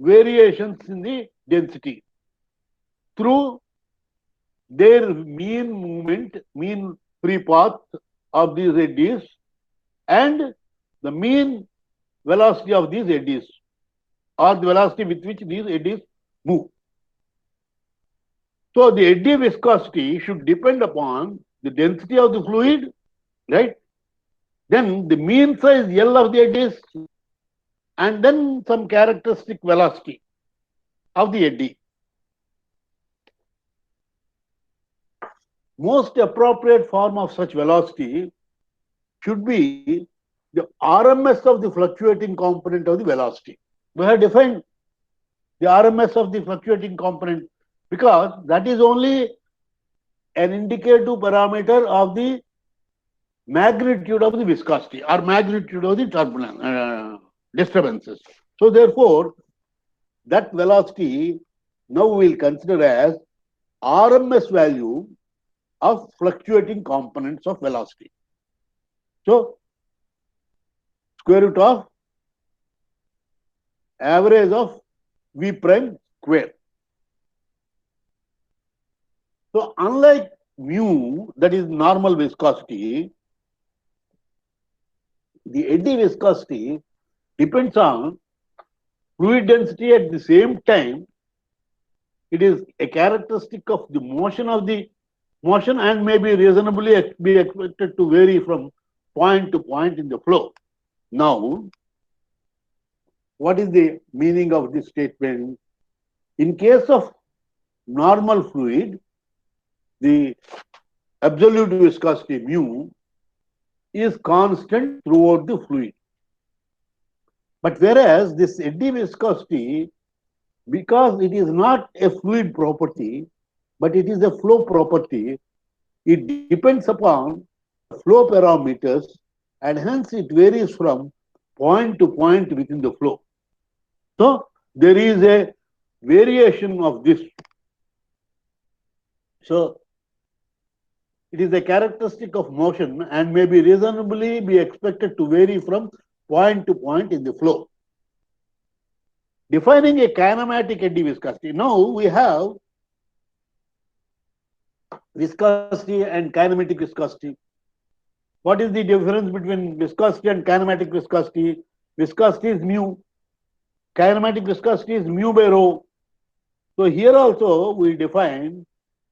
variations in the density through their mean movement, mean free path of these eddies, and the mean velocity of these eddies, or the velocity with which these eddies move. So the eddy viscosity should depend upon the density of the fluid right? Then the mean size L of the eddy is, and then some characteristic velocity of the eddy. Most appropriate form of such velocity should be the RMS of the fluctuating component of the velocity. We have defined the RMS of the fluctuating component because that is only an indicative parameter of the magnitude of the viscosity or magnitude of the turbulence disturbances. So therefore, that velocity now we will consider as RMS value of fluctuating components of velocity. So square root of average of V prime square. So unlike mu, that is normal viscosity, the eddy viscosity depends on fluid density. At the same time, it is a characteristic of the motion and may be reasonably be expected to vary from point to point in the flow. Now, what is the meaning of this statement? In case of normal fluid, the absolute viscosity mu is constant throughout the fluid. But whereas this eddy viscosity, because it is not a fluid property, but it is a flow property, it depends upon flow parameters and hence it varies from point to point within the flow. So there is a variation of this. So it is a characteristic of motion and may be reasonably be expected to vary from point to point in the flow. Defining a kinematic eddy viscosity. Now we have viscosity and kinematic viscosity. What is the difference between viscosity and kinematic viscosity? Viscosity is mu. Kinematic viscosity is mu by rho. So here also we define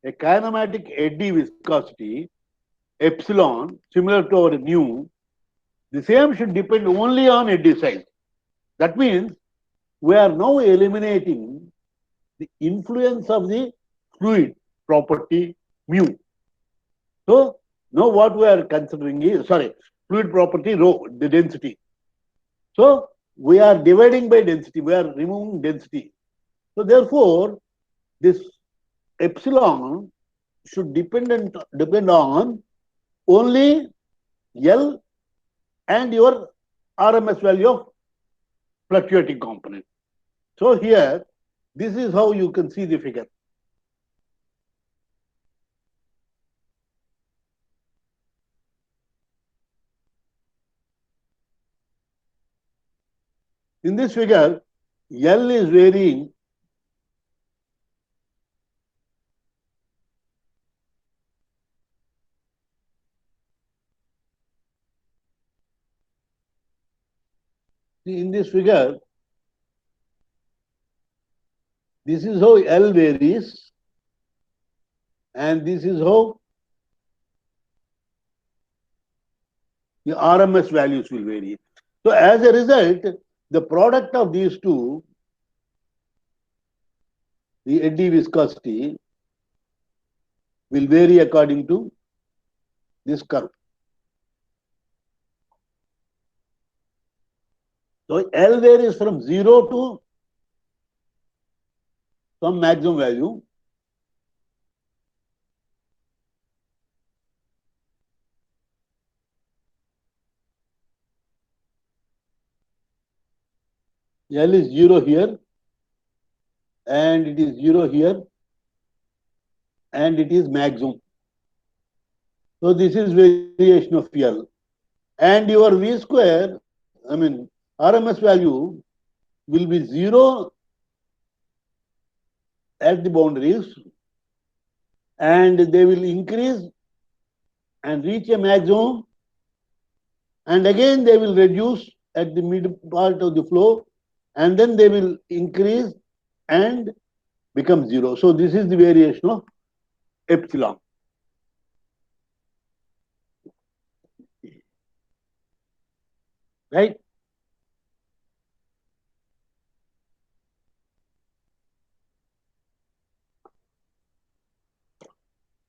a kinematic eddy viscosity, epsilon, similar to our nu. The same should depend only on eddy size. That means we are now eliminating the influence of the fluid property mu. So now what we are considering is, fluid property rho, the density. So we are dividing by density, we are removing density. So therefore, this epsilon should depend on only L and your RMS value of fluctuating component. So here, this is how you can see the figure. In this figure, L is varying in this figure, this is how L varies and this is how the RMS values will vary. So as a result, the product of these two, the eddy viscosity, will vary according to this curve. So L varies from 0 to some maximum value. L is 0 here, and it is 0 here, and it is maximum. So this is variation of L. And your V square, RMS value will be 0 at the boundaries, and they will increase and reach a maximum, and again they will reduce at the mid part of the flow, and then they will increase and become 0. So this is the variation of epsilon. right?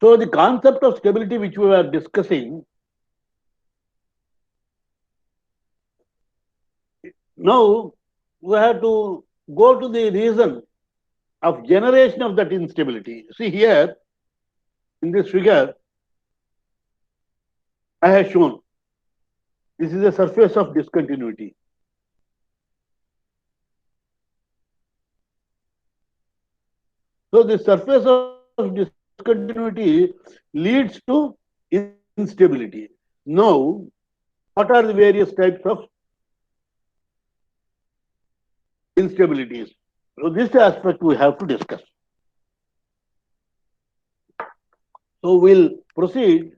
So the concept of stability which we were discussing, now we have to go to the reason of generation of that instability. See here, in this figure, I have shown, this is a surface of discontinuity. So the surface of discontinuity leads to instability. Now, what are the various types of instabilities? So this aspect we have to discuss. So we'll proceed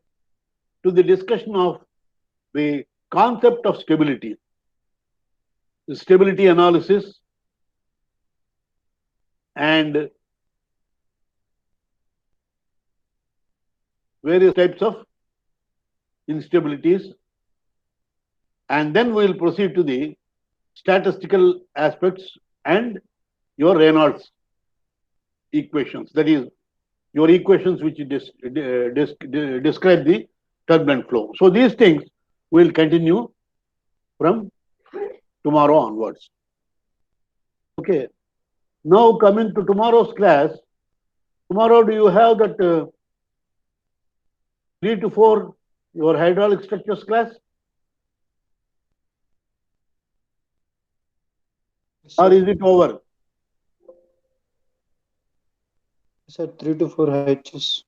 to the discussion of the concept of stability, the stability analysis, and various types of instabilities, and then we will proceed to the statistical aspects and your Reynolds equations, that is your equations which describe the turbulent flow. So these things will continue from tomorrow onwards. Okay. Now coming to tomorrow's class, tomorrow do you have that 3 to 4 your hydraulic structures class, or is it over? Sir, 3 to 4 HS.